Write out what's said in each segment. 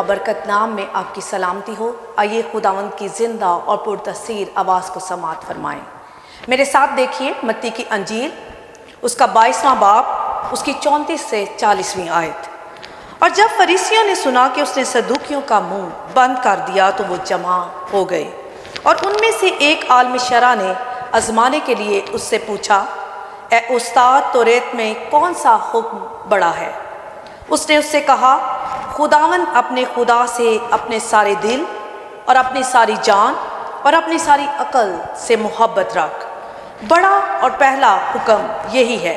बाबरकत नाम में आपकी सलामती हो। आइए खुदावंद की जिंदा और पुरतसीर आवाज़ को समाअत फरमाएं। मेरे साथ देखिए मत्ती की अंजील, उसका 22वां बाब, उसकी 34 से 40वीं आयत। और जब फरीसियों ने सुना कि उसने सदूकियों का मुंह बंद कर दिया तो वो जमा हो गए, और उनमें से एक आलिम शरा ने आजमाने के लिए उससे पूछा, ए उस्ताद, तौरात में कौन सा हुक्म बड़ा है? उसने उससे कहा, खुदावंद अपने खुदा से अपने सारे दिल और अपनी सारी जान और अपनी सारी अकल से मोहब्बत रख। बड़ा और पहला हुक्म यही है,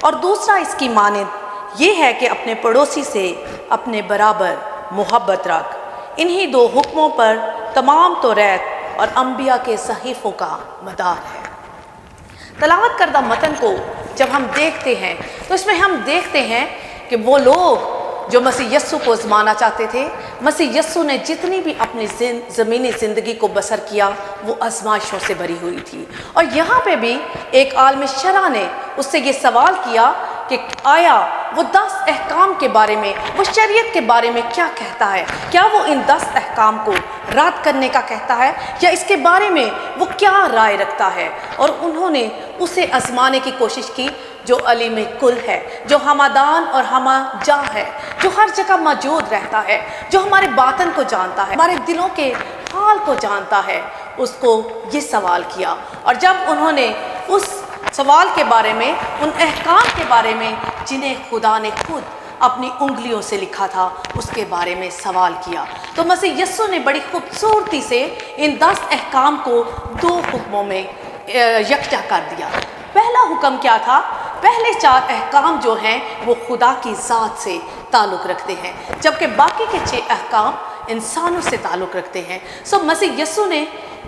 और दूसरा इसकी मानद ये है कि अपने पड़ोसी से अपने बराबर मोहब्बत रख। इन्हीं दो हुक्मों पर तमाम तौरात और अंबिया के सहीफ़ों का मदार है। तलावत करदा मतन को जब हम देखते हैं तो इसमें हम देखते हैं कि वो लोग जो मसीह यस्सु को आज़माना चाहते थे, मसीह यस्सु ने जितनी भी अपनी ज़मीनी ज़िंदगी को बसर किया वो आजमाइशों से भरी हुई थी। और यहाँ पे भी एक आलिम शरा ने उससे ये सवाल किया कि आया वो 10 अहकाम के बारे में, वो शरीयत के बारे में क्या कहता है? क्या वो इन 10 अहकाम को रद्द करने का कहता है, या इसके बारे में वो क्या राय रखता है? और उन्होंने उसे आजमाने की कोशिश की, जो अली में कुल है, जो हमादान और हमाजा है, जो हर जगह मौजूद रहता है, जो हमारे बातन को जानता है, हमारे दिलों के हाल को जानता है, उसको ये सवाल किया। और जब उन्होंने उस सवाल के बारे में, उन अहकाम के बारे में जिन्हें खुदा ने खुद अपनी उंगलियों से लिखा था, उसके बारे में सवाल किया, तो मसीह यस्सु ने बड़ी खूबसूरती से इन 10 अहकाम को 2 हुक्मों में यकजा कर दिया। पहला हुक्म क्या था? पहले 4 अहकाम जो हैं वो खुदा की ज़ात से ताल्लुक़ रखते हैं, जबकि बाकी के 6 अहकाम इंसानों से ताल्लुक़ रखते हैं। सो मसीह यस्सु ने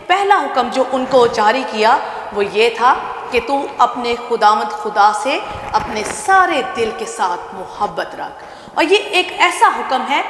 पहला हुक्म जो उनको जारी किया वो ये था कि तू अपने खुदावंद खुदा से अपने सारे दिल के साथ मोहब्बत रख। और ये एक ऐसा हुक्म है,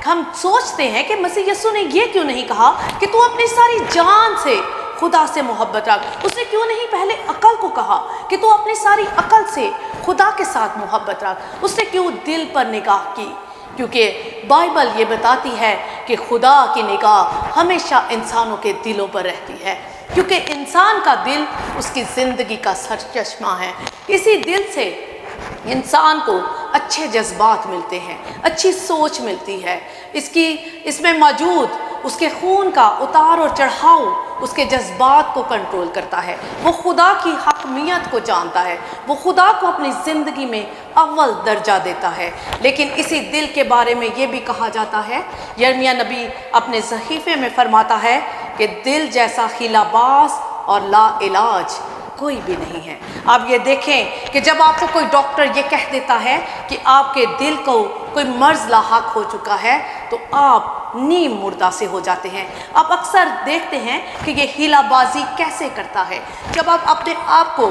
हम सोचते हैं कि मसीह यस्सु ने ये क्यों नहीं कहा कि तू अपनी सारी जान से खुदा से मोहब्बत रख? उसने क्यों नहीं पहले अकल को कहा कि तू अपनी सारी अकल से खुदा के साथ मोहब्बत रख? उसने क्यों दिल पर निगाह की? क्योंकि बाइबल ये बताती है कि खुदा की निगाह हमेशा इंसानों के दिलों पर रहती है, क्योंकि इंसान का दिल उसकी ज़िंदगी का सरचश्मा है। इसी दिल से इंसान को अच्छे जज्बात मिलते हैं, अच्छी सोच मिलती है। इसमें मौजूद उसके खून का उतार और चढ़ाव उसके जज्बात को कंट्रोल करता है। वो खुदा की हकमियत को जानता है, वो खुदा को अपनी ज़िंदगी में अव्वल दर्जा देता है। लेकिन इसी दिल के बारे में ये भी कहा जाता है, यिर्मयाह नबी अपने सहीफ़े में फरमाता है कि दिल जैसा खिलाबाज और ला इलाज कोई भी नहीं है। आप ये देखें कि जब आपको कोई डॉक्टर ये कह देता है कि आपके दिल को कोई मर्ज़ लाहक हो चुका है, तो आप नीम मुर्दा से हो जाते हैं। आप अक्सर देखते हैं कि ये हीलाबाजी कैसे करता है। जब आप अपने आप को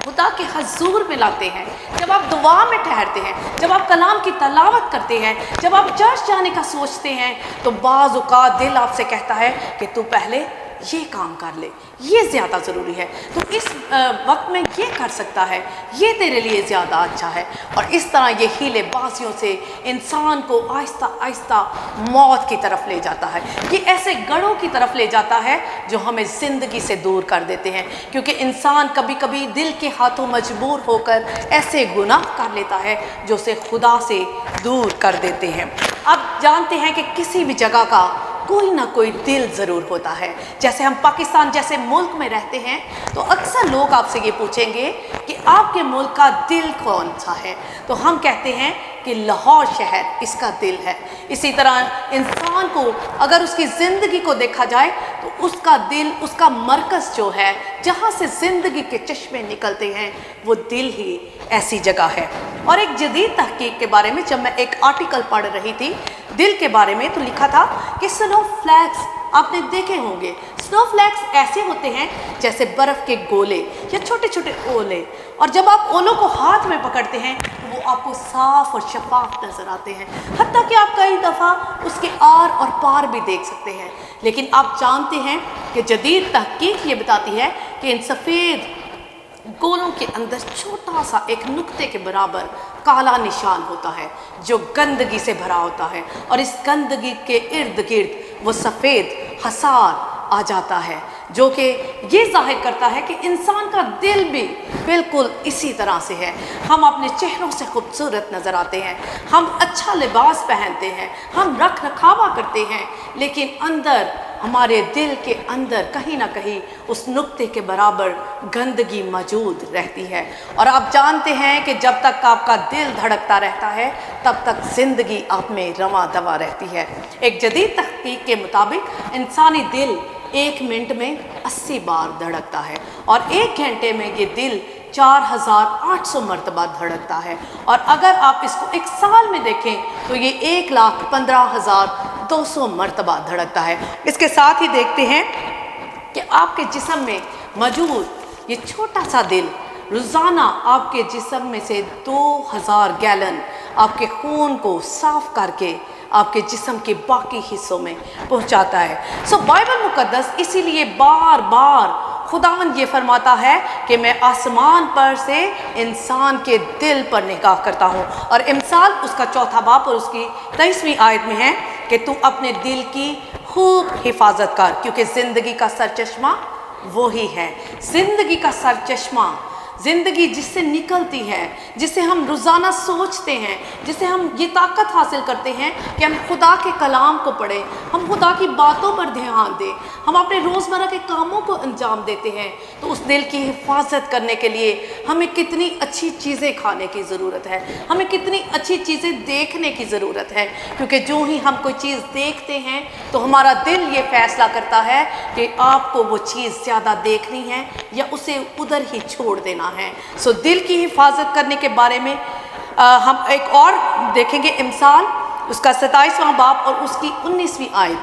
खुदा के हजूर में लाते हैं, जब आप दुआ में ठहरते हैं, जब आप कलाम की तलावत करते हैं, जब आप चर्च जाने का सोचते हैं, तो बाज़ औक़ात दिल आपसे कहता है कि तू पहले ये काम कर ले, ये ज़्यादा ज़रूरी है, तो इस वक्त में ये कर सकता है, ये तेरे लिए ज़्यादा अच्छा है। और इस तरह ये हीलेबाजियों से इंसान को आहिस्ता आहिस्ता मौत की तरफ ले जाता है। ये ऐसे गढ़ों की तरफ ले जाता है जो हमें ज़िंदगी से दूर कर देते हैं, क्योंकि इंसान कभी कभी दिल के हाथों मजबूर होकर ऐसे गुनाह कर लेता है जो उसे खुदा से दूर कर देते हैं। अब जानते हैं कि किसी भी जगह का कोई ना कोई दिल ज़रूर होता है। जैसे हम पाकिस्तान जैसे मुल्क में रहते हैं तो अक्सर लोग आपसे ये पूछेंगे कि आपके मुल्क का दिल कौन सा है, तो हम कहते हैं कि लाहौर शहर इसका दिल है। इसी तरह इंसान को अगर उसकी ज़िंदगी को देखा जाए तो उसका दिल, उसका मरकज़ जो है, जहाँ से ज़िंदगी के चश्मे निकलते हैं, वो दिल ही ऐसी जगह है। और एक जदीद तहकीक के बारे में जब मैं एक आर्टिकल पढ़ रही थी दिल के बारे में, तो लिखा था कि स्नोफ्लैक्स आपने देखे होंगे। स्नोफ्लैक्स ऐसे होते हैं जैसे बर्फ़ के गोले या छोटे छोटे ओले, और जब आप ओलों को हाथ में पकड़ते हैं तो वो आपको साफ और शफाफ नज़र आते हैं, हत्ता कि आप कई दफ़ा उसके आर और पार भी देख सकते हैं। लेकिन आप जानते हैं कि जदीद तहकीक ये बताती है कि इन सफ़ेद गोलों के अंदर छोटा सा एक नुक्ते के बराबर काला निशान होता है जो गंदगी से भरा होता है, और इस गंदगी के इर्द गिर्द वो सफ़ेद हसार आ जाता है, जो कि ये जाहिर करता है कि इंसान का दिल भी बिल्कुल इसी तरह से है। हम अपने चेहरों से खूबसूरत नज़र आते हैं, हम अच्छा लिबास पहनते हैं, हम रख रखावा करते हैं, लेकिन अंदर हमारे दिल के अंदर कहीं ना कहीं उस नुक्ते के बराबर गंदगी मौजूद रहती है। और आप जानते हैं कि जब तक आपका दिल धड़कता रहता है तब तक ज़िंदगी आप में रवां दवा रहती है। एक जदीद तहकीक के मुताबिक इंसानी दिल 1 मिनट में 80 बार धड़कता है, और 1 घंटे में ये दिल 4800 मरतबा धड़कता है। और अगर आप इसको 1 साल में देखें तो ये 1,15,200 मरतबा धड़कता है। इसके साथ ही देखते हैं कि आपके जिस्म में मौजूद ये छोटा सा दिल रोज़ाना आपके जिस्म में से 2000 गैलन आपके खून को साफ करके आपके जिस्म के बाकी हिस्सों में पहुंचाता है। सो बाइबल मुकद्दस इसीलिए बार बार खुदावंद ये फरमाता है कि मैं आसमान पर से इंसान के दिल पर निगाह करता हूँ। और इमसाल उसका 4 बाब और उसकी 23वीं आयत में है कि तू अपने दिल की खूब हिफाजत कर, क्योंकि ज़िंदगी का सरचश्मा वो ही है। ज़िंदगी का सरचश्मा, ज़िंदगी जिससे निकलती है, जिसे हम रोज़ाना सोचते हैं, जिसे हम ये ताकत हासिल करते हैं कि हम खुदा के कलाम को पढ़ें, हम खुदा की बातों पर ध्यान दें, हम अपने रोज़मर्रा के कामों को अंजाम देते हैं। तो उस दिल की हिफाजत करने के लिए हमें कितनी अच्छी चीज़ें खाने की ज़रूरत है, हमें कितनी अच्छी चीज़ें देखने की ज़रूरत है, क्योंकि जो ही हम कोई चीज़ देखते हैं तो हमारा दिल ये फ़ैसला करता है कि आपको वो चीज़ ज़्यादा देखनी है या उसे उधर ही छोड़ देना है। सो दिल की हिफाजत करने के बारे में हम एक और देखेंगे। इमसाल उसका 27वां बाब और उसकी 19वीं आयत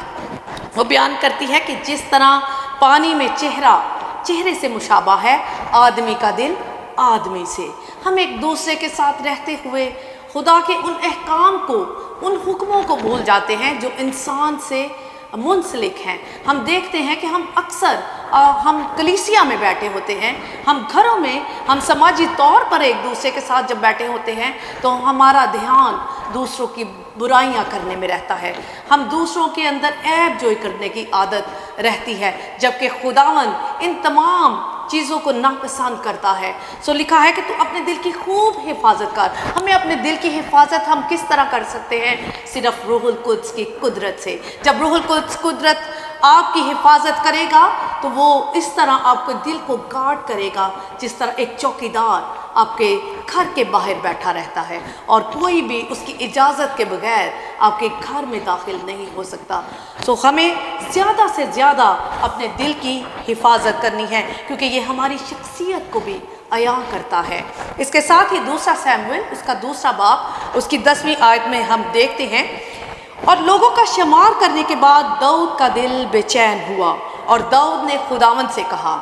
वो बयान करती है कि जिस तरह पानी में चेहरे से मुशाबा है आदमी का दिल आदमी से। हम एक दूसरे के साथ रहते हुए खुदा के उन अहकाम को, उन हुक्मों को भूल जाते हैं जो इंसान से मुंसलिक हैं। हम देखते हैं कि हम अक्सर हम कलीसिया में बैठे होते हैं, हम घरों में, हम समाजी तौर पर एक दूसरे के साथ जब बैठे होते हैं तो हमारा ध्यान दूसरों की बुराइयां करने में रहता है, हम दूसरों के अंदर ऐब जोई करने की आदत रहती है, जबकि खुदावंद इन तमाम चीज़ों को नापसंद करता है। सो लिखा है कि तू अपने दिल की खूब हिफाजत कर। हमें अपने दिल की हिफाजत हम किस तरह कर सकते हैं? सिर्फ रूहुल कुद्स की कुदरत से। जब रूहुल कुद्स कुदरत आपकी हिफाजत करेगा तो वो इस तरह आपके दिल को गार्ड करेगा जिस तरह एक चौकीदार आपके घर के बाहर बैठा रहता है और कोई भी उसकी इजाज़त के बगैर आपके घर में दाखिल नहीं हो सकता। सो हमें ज़्यादा से ज़्यादा अपने दिल की हिफाजत करनी है, क्योंकि ये हमारी शख्सियत को भी अयां करता है। इसके साथ ही 2 शमूएल उसका 2 बाब उसकी 10वीं आयत में हम देखते हैं, और लोगों का शुमार करने के बाद दाऊद का दिल बेचैन हुआ और दाऊद ने खुदावंद से कहा।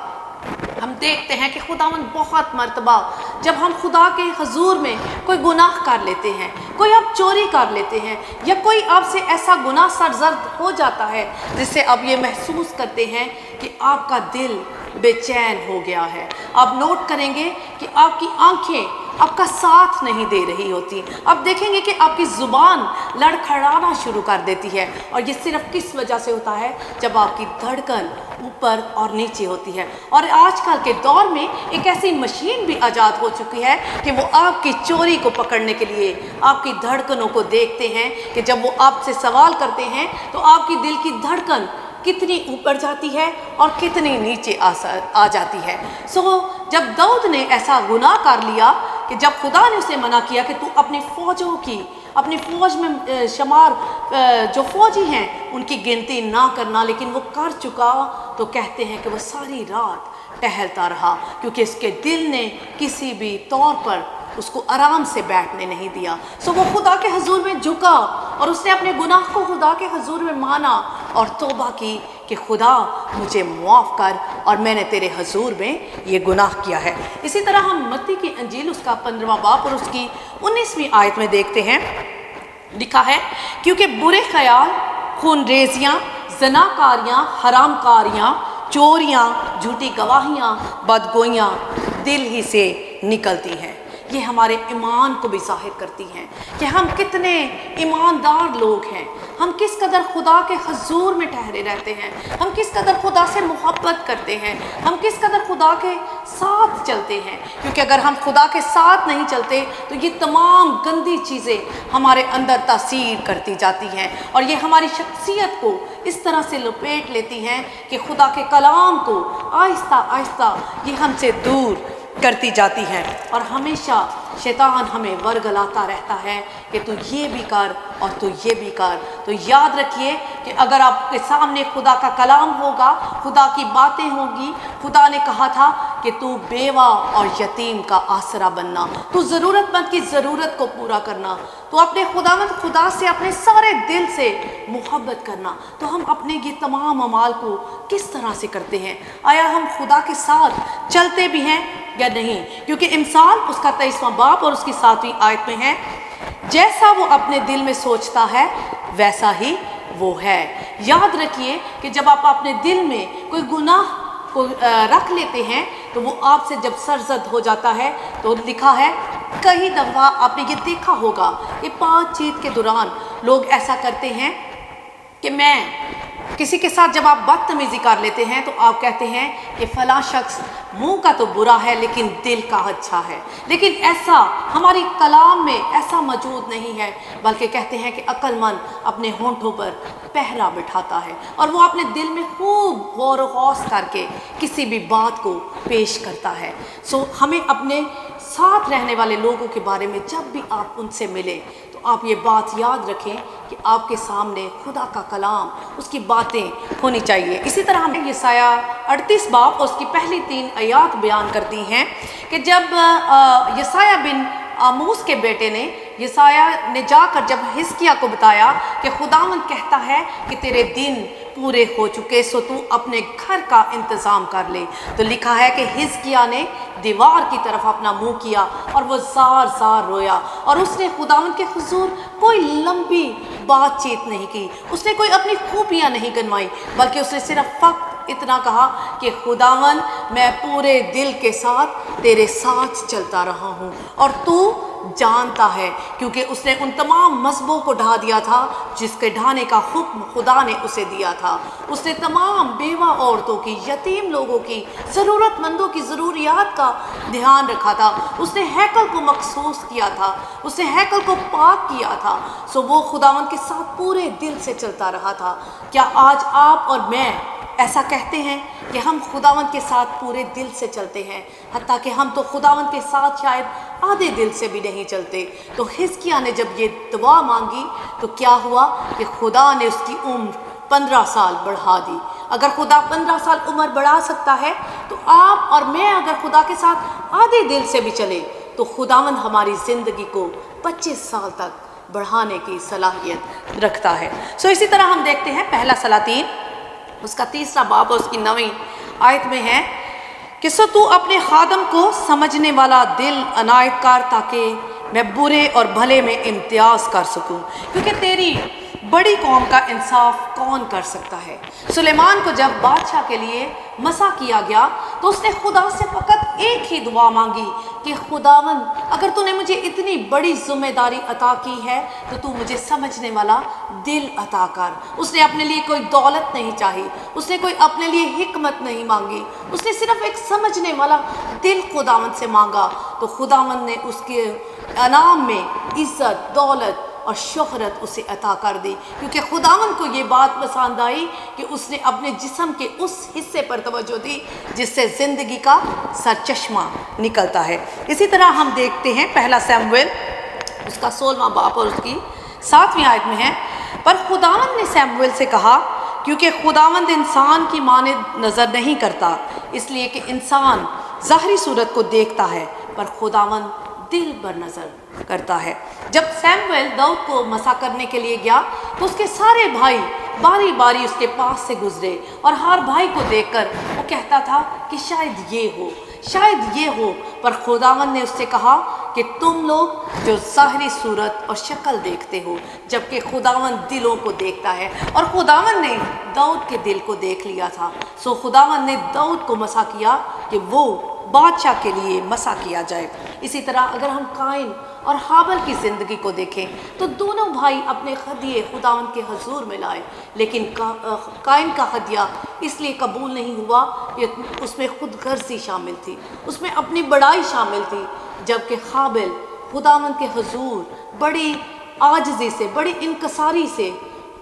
हम देखते हैं कि खुदावंद बहुत मर्तबा जब हम खुदा के हजूर में कोई गुनाह कर लेते हैं, कोई आप चोरी कर लेते हैं या कोई आपसे ऐसा गुनाह सरजद हो जाता है जिससे आप ये महसूस करते हैं कि आपका दिल बेचैन हो गया है। आप नोट करेंगे कि आपकी आंखें आपका साथ नहीं दे रही होती। आप देखेंगे कि आपकी ज़ुबान लड़खड़ाना शुरू कर देती है, और ये सिर्फ किस वजह से होता है? जब आपकी धड़कन ऊपर और नीचे होती है। और आजकल के दौर में एक ऐसी मशीन भी आज़ाद हो चुकी है कि वो आपकी चोरी को पकड़ने के लिए आपकी धड़कनों को देखते हैं कि जब वो आपसे सवाल करते हैं तो आपकी दिल की धड़कन कितनी ऊपर जाती है और कितनी नीचे आ जाती है। सो जब दाऊद ने ऐसा गुनाह कर लिया कि जब खुदा ने उसे मना किया कि तू अपनी फ़ौजों की, अपनी फ़ौज में शुमार जो फ़ौजी हैं उनकी गिनती ना करना, लेकिन वो कर चुका, तो कहते हैं कि वो सारी रात टहलता रहा, क्योंकि इसके दिल ने किसी भी तौर पर उसको आराम से बैठने नहीं दिया। सो वो खुदा के हजूर में झुका और उसने अपने गुनाह को खुदा के हजूर में माना और तौबा की कि खुदा मुझे मुआफ़ कर और मैंने तेरे हजूर में ये गुनाह किया है। इसी तरह हम मत्ती की अंजील उसका 15वां बाब और उसकी 19वीं आयत में देखते हैं, लिखा है, क्योंकि बुरे ख्याल, खूनरेजियाँ, जनाकारियाँ, हरामकारियाँ, चोरियाँ, झूठी गवाहियाँ, बदगोइयाँ, दिल ही से निकलती हैं। ये हमारे ईमान को भी ज़ाहिर करती हैं कि हम कितने ईमानदार लोग हैं, हम किस कदर खुदा के हुजूर में ठहरे रहते हैं, हम किस कदर खुदा से मोहब्बत करते हैं, हम किस कदर खुदा के साथ चलते हैं। क्योंकि अगर हम खुदा के साथ नहीं चलते तो ये तमाम गंदी चीज़ें हमारे अंदर तासीर करती जाती हैं और ये हमारी शख्सियत को इस तरह से लपेट लेती हैं कि खुदा के कलाम को आहिस्ता आहिस्ता ये हमसे दूर करती जाती है। और हमेशा शैतान हमें वर्गलाता रहता है कि तू ये भी कर और तू ये भी कर। तो याद रखिए कि अगर आपके सामने खुदा का कलाम होगा, खुदा की बातें होंगी, खुदा ने कहा था कि तू बेवा और यतीम का आसरा बनना, तू ज़रूरतमंद की ज़रूरत को पूरा करना, तो अपने खुदा से अपने सारे दिल से मोहब्बत करना। तो हम अपने ये तमाम अमाल को किस तरह से करते हैं? आया हम खुदा के साथ चलते भी हैं या नहीं? क्योंकि इंसान उसका 23वां बाब और उसकी 7वीं आयत में है, जैसा वो अपने दिल में सोचता है वैसा ही वो है। याद रखिए कि जब आप अपने दिल में कोई गुनाह को रख लेते हैं तो वो आपसे जब सरजद हो जाता है, तो लिखा है कई दफ़ा आपने ये देखा होगा कि बातचीत के दौरान लोग ऐसा करते हैं कि मैं किसी के साथ जब आप बदतमीज़ी कर लेते हैं तो आप कहते हैं कि फ़लाँ शख्स मुंह का तो बुरा है लेकिन दिल का अच्छा है। लेकिन ऐसा हमारी कलाम में ऐसा मौजूद नहीं है, बल्कि कहते हैं कि अक्लमंद अपने होंठों पर पहरा बिठाता है और वो अपने दिल में खूब गौर व गौस करके किसी भी बात को पेश करता है। सो हमें अपने साथ रहने वाले लोगों के बारे में जब भी आप उनसे मिले तो आप ये बात याद रखें कि आपके सामने खुदा का कलाम, उसकी बातें होनी चाहिए। इसी तरह हमें यसाया 38 बाब और उसकी पहली 3 आयत बयान करती हैं कि जब यसाया बिन आमोस के बेटे ने यसाया ने जाकर जब हिजकिय्याह को बताया कि खुदावंद कहता है कि तेरे दिन पूरे हो चुके, सो तू अपने घर का इंतज़ाम कर ले, तो लिखा है कि हिजकिय्याह ने दीवार की तरफ अपना मुंह किया और वो ज़ार ज़ार रोया और उसने खुदावंद के हुजूर कोई लंबी बातचीत नहीं की, उसने कोई अपनी खूबियाँ नहीं गिनवाई, बल्कि उसने सिर्फ फ़क्त इतना कहा कि खुदावन मैं पूरे दिल के साथ तेरे साथ चलता रहा हूँ और तू जानता है, क्योंकि उसने उन तमाम मज़हबों को ढा दिया था जिसके ढाने का हुक्म खुदा ने उसे दिया था। उसने तमाम बेवा औरतों की, यतीम लोगों की, ज़रूरतमंदों की ज़रूरियात का ध्यान रखा था। उसने हैकल को मखसूस किया था, उसने हैकल को पाक किया था। सो वो खुदावंद के साथ पूरे दिल से चलता रहा था। क्या आज आप और मैं ऐसा कहते हैं कि हम खुदावंद के साथ पूरे दिल से चलते हैं? हत्ता कि हम तो खुदावंद के साथ शायद आधे दिल से भी नहीं चलते। तो हिजकिय्याह ने जब ये दुआ मांगी तो क्या हुआ कि खुदा ने उसकी उम्र 15 साल बढ़ा दी। अगर खुदा 15 साल उम्र बढ़ा सकता है तो आप और मैं अगर खुदा के साथ आधे दिल से भी चले तो खुदावंद हमारी ज़िंदगी को 25 साल तक बढ़ाने की सलाहियत रखता है। सो इसी तरह हम देखते हैं पहला सलातीन उसका 3रा बाब और उसकी 9वीं आयत में है कि सो तू अपने खादम को समझने वाला दिल अनायत कर, ताकि मैं बुरे और भले में इम्तियाज़ कर सकूं, क्योंकि तेरी बड़ी कौम का इंसाफ कौन कर सकता है। सुलेमान को जब बादशाह के लिए मसा किया गया तो उसने खुदा से फ़कत एक ही दुआ मांगी कि खुदावंद अगर तूने मुझे इतनी बड़ी ज़िम्मेदारी अता की है तो तू मुझे समझने वाला दिल अता कर। उसने अपने लिए कोई दौलत नहीं चाही, उसने कोई अपने लिए हिकमत नहीं मांगी, उसने सिर्फ एक समझने वाला दिल खुदावंद से मांगा। तो खुदावंद ने उसके इनाम में इज़्ज़त, दौलत और शोहरत उसे अता कर दी, क्योंकि खुदावंद को ये बात पसंद आई कि उसने अपने जिस्म के उस हिस्से पर तवज्जो दी जिससे ज़िंदगी का सरचश्मा निकलता है। इसी तरह हम देखते हैं पहला सैमुएल उसका 16वां बाब और उसकी 7वीं आयत में है, पर खुदावंद ने सैमुएल से कहा, क्योंकि खुदावंद इंसान की मानिंद नज़र नहीं करता, इसलिए कि इंसान ज़ाहरी सूरत को देखता है पर खुदावंद दिल पर नज़र करता है। जब सैमुएल दाऊद को मसा करने के लिए गया तो उसके सारे भाई बारी बारी उसके पास से गुजरे और हर भाई को देखकर वो कहता था कि शायद ये हो, शायद ये हो, पर खुदावंद ने उससे कहा कि तुम लोग जो ज़ाहरी सूरत और शक्ल देखते हो, जबकि खुदावंद दिलों को देखता है। और खुदावंद ने दाऊद के दिल को देख लिया था। सो खुदावंद ने दाऊद को मसा किया कि वो बादशाह के लिए मसा किया जाए। इसी तरह अगर हम काइन और हाबिल की ज़िंदगी को देखें तो दोनों भाई अपने हदिये खुदावंद के हजूर में लाए, लेकिन काइन का हदिया इसलिए कबूल नहीं हुआ, उसमें खुद गर्जी शामिल थी, उसमें अपनी बड़ाई शामिल थी, जबकि हाबिल खुदावंद के हजूर बड़ी आजिज़ी से, बड़ी इनकसारी से,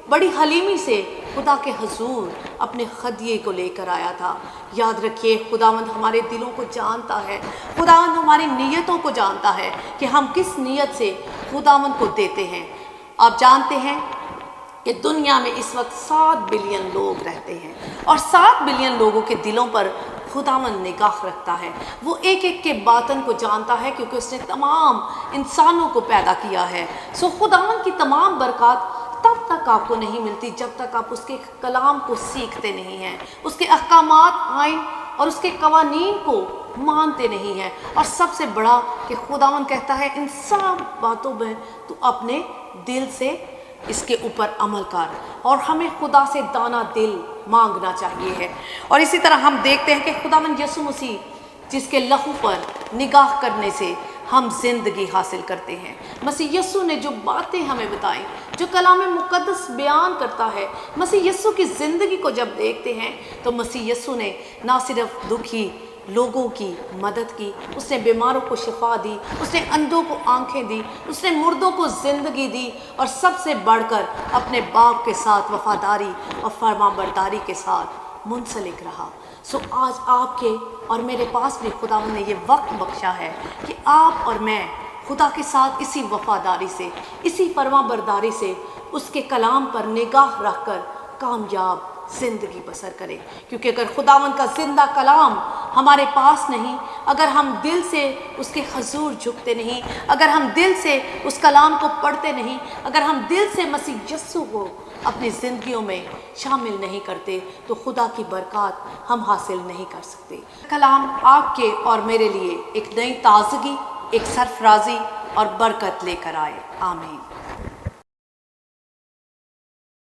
बड़ी हलीमी से खुदा के हजूर अपने हदिये को लेकर आया था। याद रखिए, खुदावंद हमारे दिलों को जानता है, खुदावंद हमारी नीयतों को जानता है कि हम किस नीयत से खुदावंद को देते हैं। आप जानते हैं कि दुनिया में इस वक्त 7 बिलियन लोग रहते हैं और 7 बिलियन लोगों के दिलों पर खुदावंद निगाह रखता है। वो एक एक के बातन को जानता है, क्योंकि उसने तमाम इंसानों को पैदा किया है। सो खुदावंद की तमाम बरकत तब तक आपको नहीं मिलती जब तक आप उसके कलाम को सीखते नहीं हैं, उसके अहकामात, आइन और उसके कवानीन को मानते नहीं हैं। और सबसे बड़ा कि खुदावंद कहता है इन सब बातों में तू अपने दिल से इसके ऊपर अमल कर, और हमें खुदा से दाना दिल मांगना चाहिए है। और इसी तरह हम देखते हैं कि खुदावंद यीशु मसीह जिसके लहू पर निगाह करने से हम जिंदगी हासिल करते हैं, मसीह यीशु ने जो बातें हमें बताई, जो कलाम मुक़द्दस बयान करता है, मसीह यीशु की ज़िंदगी को जब देखते हैं तो मसीह यीशु ने ना सिर्फ दुखी लोगों की मदद की, उसने बीमारों को शिफा दी, उसने अंधों को आंखें दी, उसने मुर्दों को ज़िंदगी दी, और सबसे बढ़कर अपने बाप के साथ वफादारी और फरमाबरदारी के साथ मुंसलिक रहा। सो आज आपके और मेरे पास भी खुदावंद ने ये वक्त बख्शा है कि आप और मैं खुदा के साथ इसी वफादारी से, इसी फरमाबरदारी से उसके कलाम पर निगाह रखकर कामयाब ज़िंदगी बसर करें। क्योंकि अगर खुदावंद का ज़िंदा कलाम हमारे पास नहीं, अगर हम दिल से उसके हजूर झुकते नहीं, अगर हम दिल से उस कलाम को पढ़ते नहीं, अगर हम दिल से मसीह यीशु को अपनी ज़िंदगियों में शामिल नहीं करते, तो खुदा की बरकत हम हासिल नहीं कर सकते। कलाम आपके और मेरे लिए एक नई ताज़गी, एक सरफराजी और बरकत लेकर आए। आमीन।